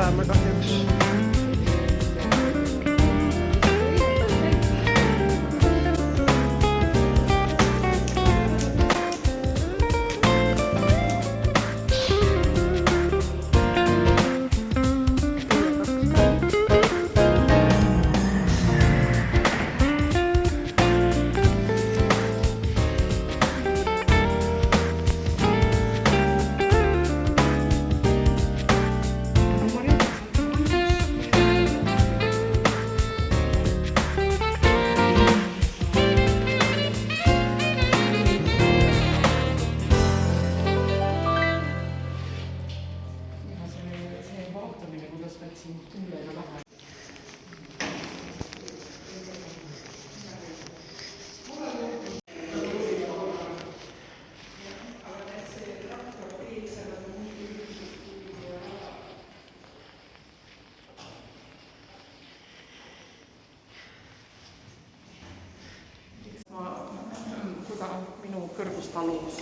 oleme kahjuks. Minu kõrgust alus.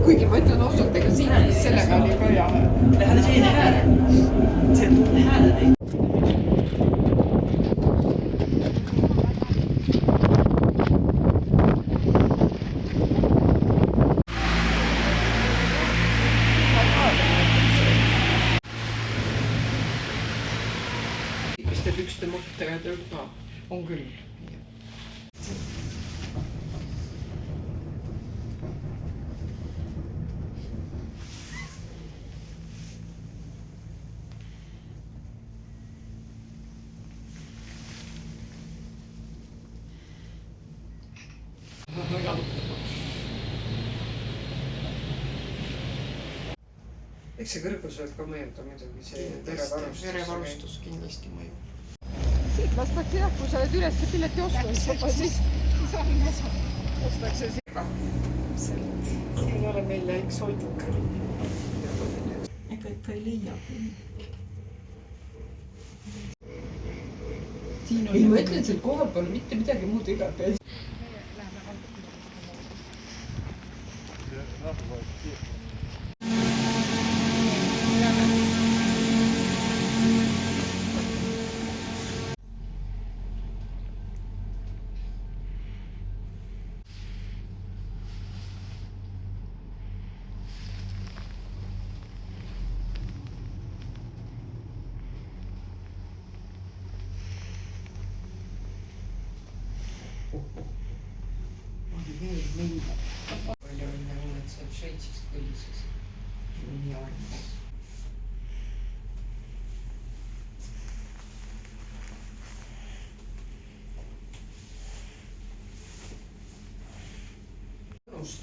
Kuigi ma ütlen ausalt, ega siin sellega oli ka jah. See on hääl. Mis teeb ükste mõttega tööd ka? On küll. Eks see kõrgus võib ka mõjuda muidugi, see verevarustus kindlasti mõjub. Siit lastakse jah, kui sa oled üles pileti ostnud, siis ostakse siia. Siin ei ole meile üks hoiduk. Ega ikka ei leia. Ei, ma ütlen, seal kohal pole mitte midagi muud iga peal. Meile. Palju õnne, et sa Šveitsis kõlises. Nii armas.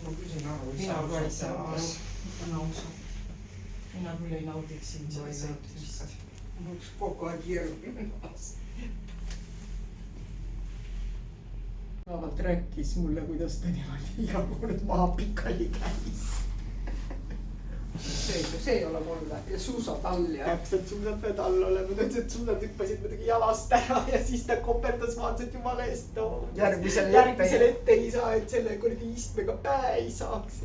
Ma küsin aru, Mina ka ei saa aru, on ausalt. Mina küll ei naudiks siin seda sõitmist. Mul üks kogu aeg hirm ennast. Päevalt rääkis mulle, kuidas ta niimoodi iga kord maha pikali käis. See ei ole mulle ja suusatall ja... Täpselt suusad pead all olema, ta ütles, et suusad hüppasid muidugi jalast ära ja siis ta koperdas vaatas, et jumala eest järgmisel ette ei saa, et selle kuradi istmega päe ei saaks.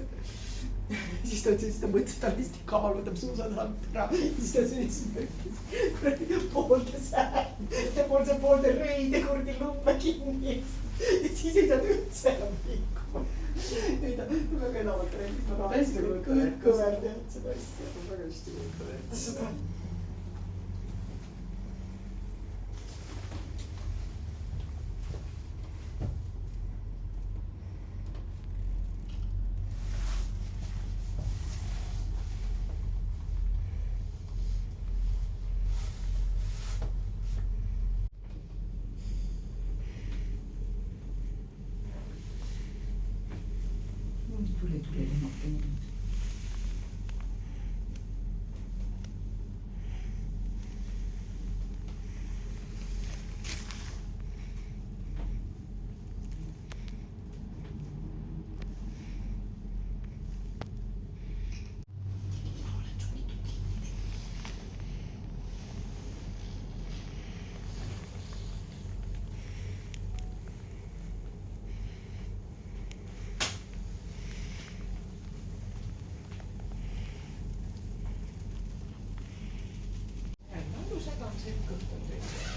Siis ta ütles, et ta mõtles, et ta lihtsalt kaval võtab suusad alt ära. Siis ta siis mõtles, kuradi poolde säänd ja poolde reide kuradi lumme kinni. Ja siis ei saanud üldse enam liikuma. Ei ta väga enamalt räägis, ma tahtsin kõik kõver tead seda asja. Ma väga hästi kujutan seda. Tule lennata nii. Seda on see kõhtud teid.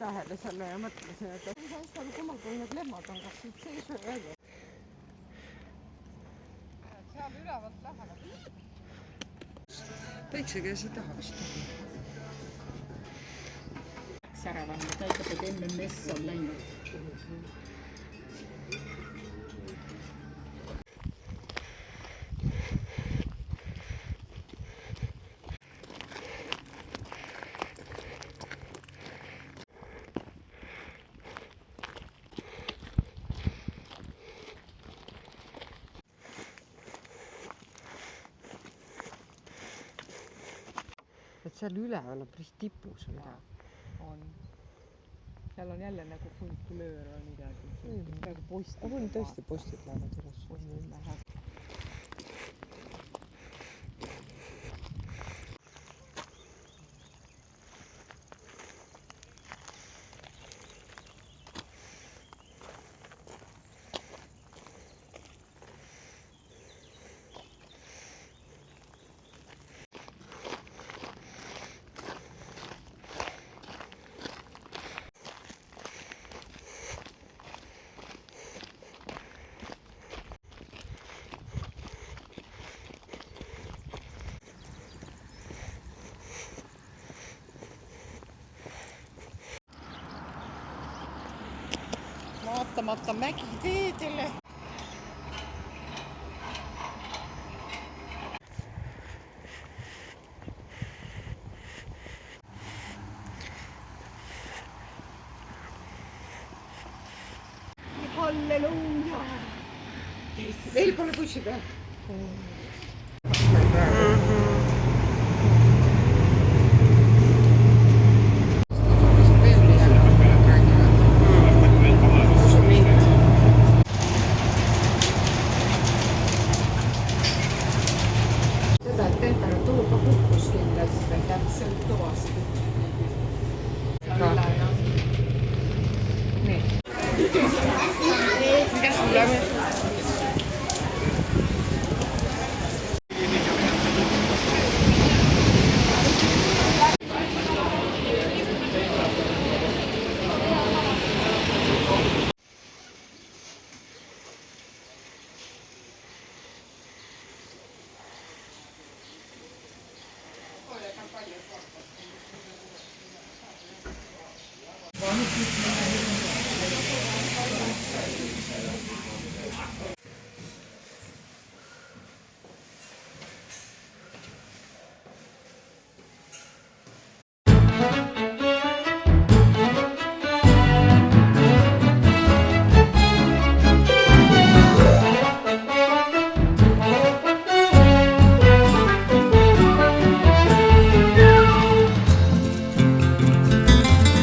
tähele selle ja mõtlesin, et ei saa seda kummal pool need lehmad on, kas siit sees või välja. Seal ülevalt lähevad. Päiksekäes ei taha vist. Läks ära vanna, ta ütleb, et MMS on läinud. Et seal üleval on päris tipus midagi. On. Seal on jälle nagu funkulöör või midagi. Praegu postid. Aga on tõesti postid lähevad üles. Postid lähevad. vaatamata mägiteedele. Halleluuja! Veel pole bussi peal. Seda, et temperatuur ka kukkus kindlasti täpselt kõvasti. Nii. Mikä sulle on? Vanhus